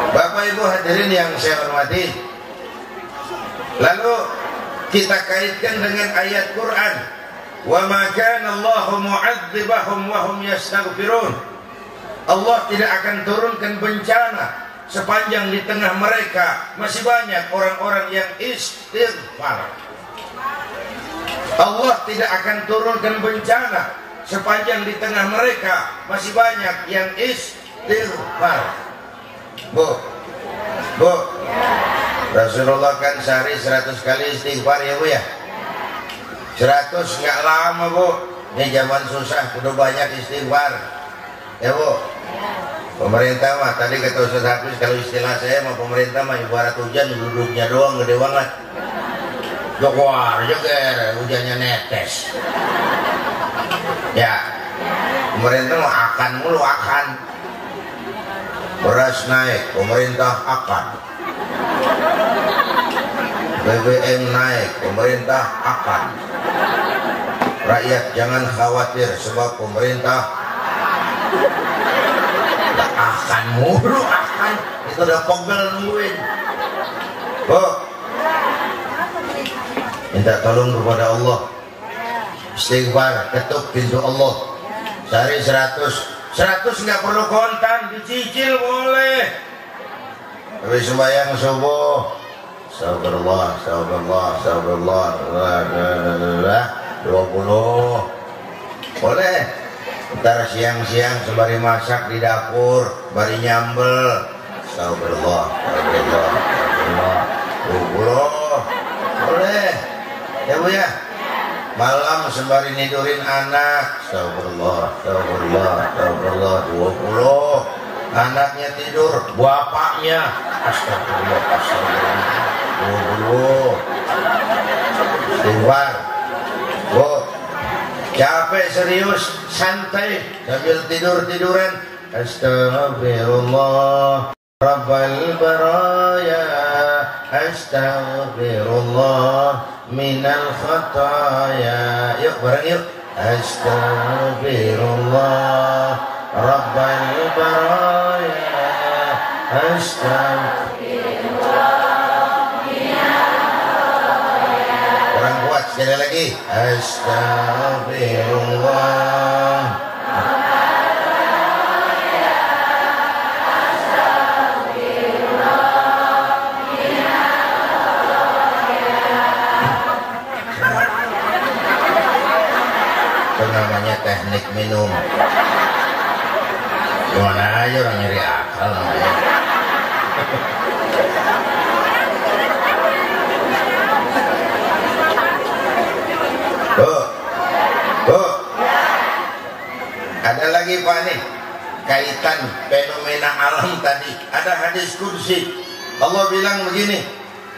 Bapak Ibu hadirin yang saya hormati, lalu kita kaitkan dengan ayat Quran, wa ma kana Allahu mu'adzibahum wa hum yastaghfirun. Allah tidak akan turunkan bencana sepanjang di tengah mereka masih banyak orang-orang yang istighfar. Allah tidak akan turunkan bencana sepanjang di tengah mereka masih banyak yang istighfar. Bu, Rasulullah kan sehari 100 kali istighfar ya Bu ya. 100 nggak lama Bu. Ini zaman susah, udah banyak istighfar. Ya Bu. Pemerintah mah tadi kata Ustaz Hafiz, kalau istilah saya mah pemerintah mah ibarat hujan duduknya doang gede banget. Jokwar, joker, hujannya netes. Ya, pemerintah mah akan mulu akan. Beras naik, pemerintah akan. BBM naik, pemerintah akan. Rakyat jangan khawatir sebab pemerintah akan mulu akan. Itu udah pegel nungguin. Minta tolong kepada Allah, istighfar, ketuk pintu Allah. Sehari 100 nggak perlu kontan, dicicil boleh. Tapi sembahyang subuh, astagfirullah, 20 boleh. Ntar siang-siang sembari masak di dapur, bari nyambel, astagfirullah, 20 boleh. Ya Bu ya. Malam sembari nidurin anak, astagfirullah, 20. Anaknya tidur, bapaknya, astagfirullah, 20. Istighfar. Bu, capek serius, santai sambil tiduran, astagfirullah rabbal baraya, astagfirullah minal khataya. Yuk bareng yuk. Astagfirullah rabbal baraya, astagfirullah minal khataya. Orang kuat sekali lagi. Astagfirullah. Namanya teknik minum. Gimana aja orang nyari akal namanya. Bu, ada lagi Pak nih kaitan fenomena alam tadi. Ada hadis kursi. Allah bilang begini,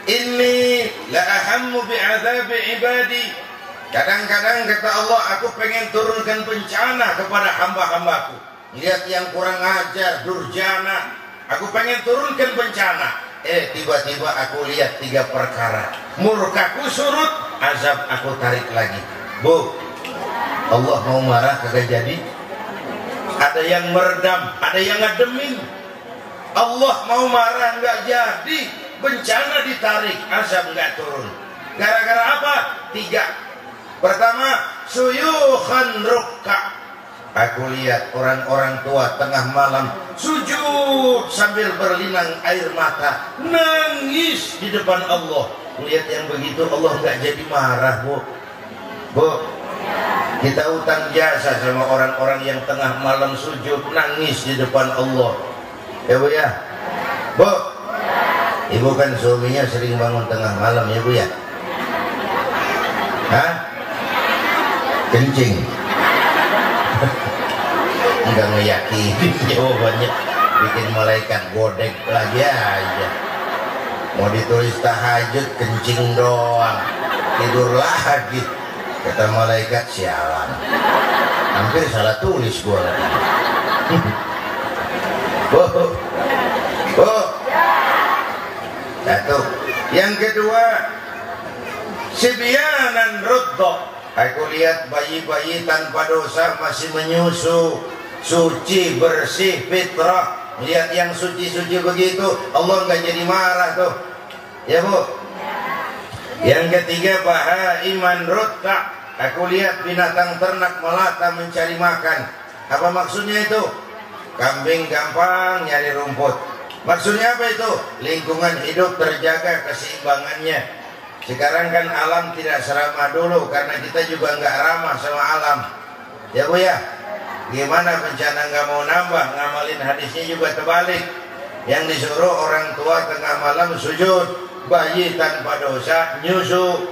inni la ahammu bi'adzabi ibadi. Kadang-kadang kata Allah, aku pengen turunkan bencana kepada hamba-hambaku. Lihat yang kurang ajar, durjana, aku pengen turunkan bencana. Tiba-tiba aku lihat 3 perkara. Murkaku surut, azab aku tarik lagi. Bu, Allah mau marah kagak jadi. Ada yang meredam, ada yang ngedemin. Allah mau marah nggak jadi, bencana ditarik, azab nggak turun. Gara-gara apa? 3. Pertama, suyukhan rukka. Aku lihat orang-orang tua tengah malam sujud sambil berlinang air mata, nangis di depan Allah. Lihat yang begitu Allah nggak jadi marah, Bu. Bu, kita utang jasa sama orang-orang yang tengah malam sujud nangis di depan Allah. Ya Bu ya. Bu, Ibu kan suaminya sering bangun tengah malam ya Bu ya. Hah? Kencing. Enggak ngeyakini jawabannya, bikin malaikat godek lagi aja. Mau ditulis tahajud kencing doang, tidur lagi. Kata malaikat sialan, hampir salah tulis gua lagi. Satu. Yang kedua, sibyanan ruddo. Aku lihat bayi-bayi tanpa dosa masih menyusu, suci, bersih, fitrah. Lihat yang suci-suci begitu, Allah nggak jadi marah tuh. Ya Bu. Yang ketiga, bahaiman rutta. Aku lihat binatang ternak melata mencari makan. Apa maksudnya itu? Kambing gampang nyari rumput. Maksudnya apa itu? Lingkungan hidup terjaga keseimbangannya. Sekarang kan alam tidak seramah dulu karena kita juga nggak ramah sama alam. Ya Bu ya. Gimana bencana nggak mau nambah, ngamalin hadisnya juga terbalik. Yang disuruh orang tua tengah malam sujud, bayi tanpa dosa nyusu.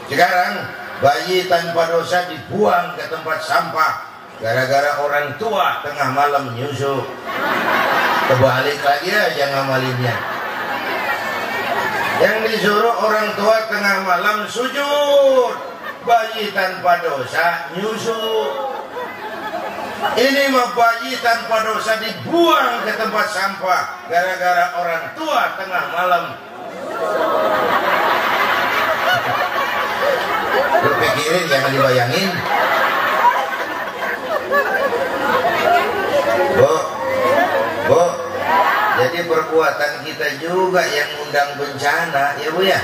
Sekarang bayi tanpa dosa dibuang ke tempat sampah gara-gara orang tua tengah malam nyusu. Kebalik lagi aja ngamalinnya. Yang disuruh orang tua tengah malam sujud, bayi tanpa dosa nyusu. Ini mah bayi tanpa dosa dibuang ke tempat sampah gara-gara orang tua tengah malam. Lu pikirin, jangan dibayangin. Bu, jadi perbuatan kita juga yang undang bencana, ya Bu ya.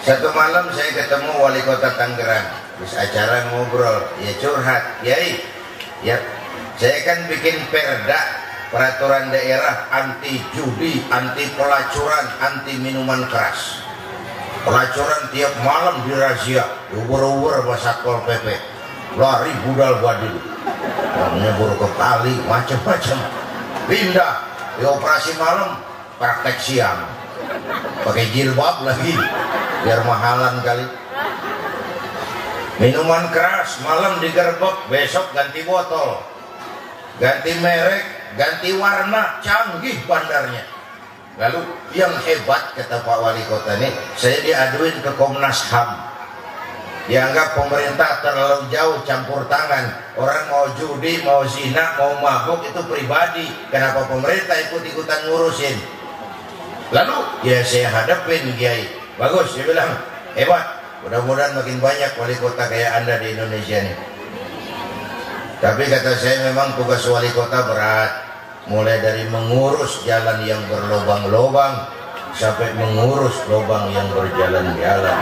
Satu malam saya ketemu wali kota Tangerang, terus acara ngobrol, ya curhat, Yai, ya saya kan bikin perda, peraturan daerah anti judi, anti pelacuran, anti minuman keras. Pelacuran tiap malam dirazia, ubur-ubur sama Satpol PP, lari budal badil, nyebur ke kali, macam-macam. Pindah di operasi malam, praktek siang, pakai jilbab lagi, biar mahalan kali. Minuman keras malam digerbek, besok ganti botol, ganti merek, ganti warna, canggih bandarnya. Lalu yang hebat, kata Pak Wali Kota ini, saya diaduin ke Komnas HAM. Dianggap pemerintah terlalu jauh campur tangan. Orang mau judi, mau zina, mau mabuk itu pribadi. Kenapa pemerintah ikut-ikutan ngurusin? Lalu ya saya hadapin Kiai. Bagus, dia bilang hebat. Mudah-mudahan makin banyak wali kota kayak Anda di Indonesia nih. Tapi kata saya memang tugas wali kota berat. Mulai dari mengurus jalan yang berlobang-lobang sampai mengurus lobang yang berjalan-jalan.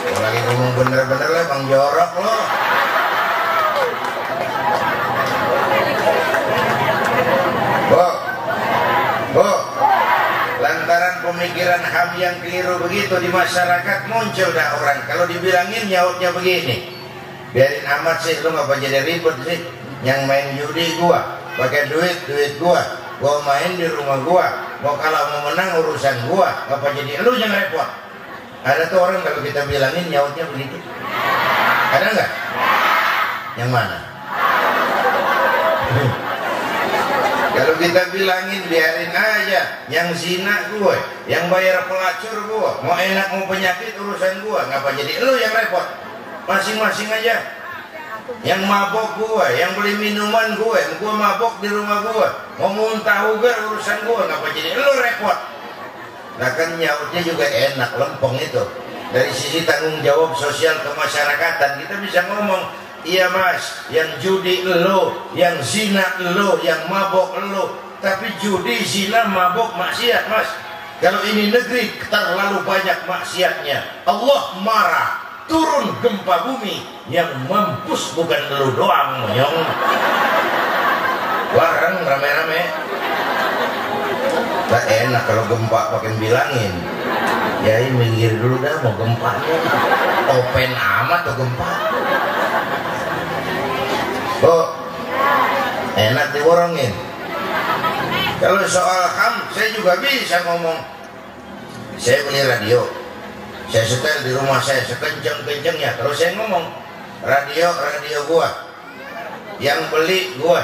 Kalau lagi ngomong bener-bener lah Bang jorok loh. Bu, lantaran pemikiran HAM yang keliru begitu di masyarakat, muncul dah orang. Kalau dibilangin nyautnya begini, biarin amat sih, lu ngapa jadi ribet sih? Yang main judi gua, pakai duit gua main di rumah gua, mau kalah mau menang urusan gua, ngapa jadi lu yang repot? Ada tuh orang kalau kita bilangin nyautnya begitu. Ada nggak? Yang mana? Kalau kita bilangin biarin aja, yang zina gue, yang bayar pelacur gue, mau enak mau penyakit urusan gue, ngapa jadi lu yang repot? Masing-masing aja. Yang mabok gue, yang beli minuman gue mabok di rumah gue, mau muntah ugar urusan gue, ngapa jadi lu repot? Nah kan nyautnya juga enak, lempeng itu. Dari sisi tanggung jawab sosial kemasyarakatan kita bisa ngomong, iya mas, yang judi lo, yang zina lo, yang mabok lo. Tapi judi, zina, mabok, maksiat mas. Kalau ini negeri terlalu banyak maksiatnya, Allah marah, turun gempa bumi. Yang mampus bukan lo doang, monyong. Bareng rame-rame. Tak enak kalau gempa pakai bilangin. Ya ini minggir dulu dah, mau gempanya. Open amat tuh gempa. Oh, enak diborongin. Kalau soal HAM, saya juga bisa ngomong. Saya beli radio, saya setel di rumah saya sekenceng-kencengnya. Terus saya ngomong, radio gua, yang beli gua,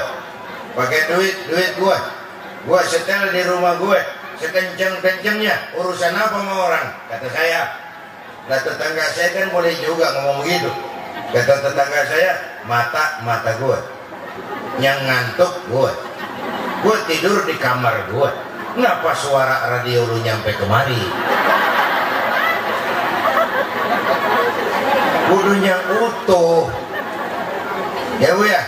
pakai duit gua setel di rumah gua sekenceng-kencengnya. Urusan apa sama orang? Kata saya. Nah tetangga saya kan boleh juga ngomong begitu. Kata tetangga saya, mata gue, yang ngantuk gue tidur di kamar gue, kenapa suara radio lu nyampe kemari? Kudunya utuh, ya Bu ya.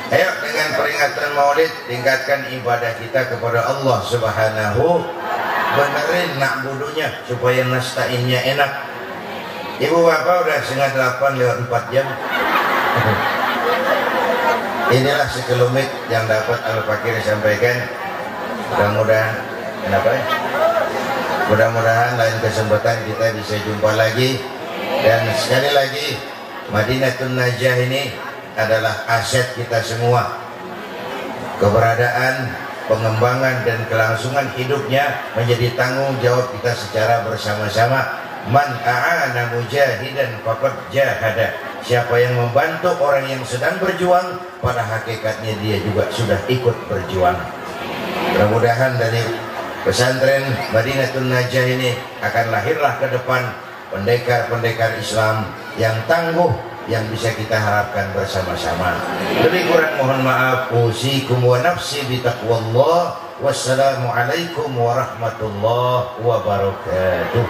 Ayo dengan peringatan Maulid tingkatkan ibadah kita kepada Allah Subhanahu. Benerin nak budunya supaya nastainnya enak. Ibu bapak udah 7:30 lewat 4 jam. Inilah sekelumit yang dapat Al-Fakir sampaikan. Mudah-mudahan, kenapa ya? Mudah-mudahan lain kesempatan kita bisa jumpa lagi. Dan sekali lagi, Madinatul Najah ini adalah aset kita semua. Keberadaan, pengembangan dan kelangsungan hidupnya menjadi tanggung jawab kita secara bersama-sama. Man a'ana mujahidan faqad jahada. Siapa yang membantu orang yang sedang berjuang, pada hakikatnya dia juga sudah ikut berjuang. Mudah-mudahan dari pesantren Madinatul Najah ini akan lahirlah ke depan pendekar-pendekar Islam yang tangguh, yang bisa kita harapkan bersama-sama. Lebih kurang mohon maaf. Usikum wa nafsi bitaqwallah. Wassalamualaikum warahmatullahi wabarakatuh.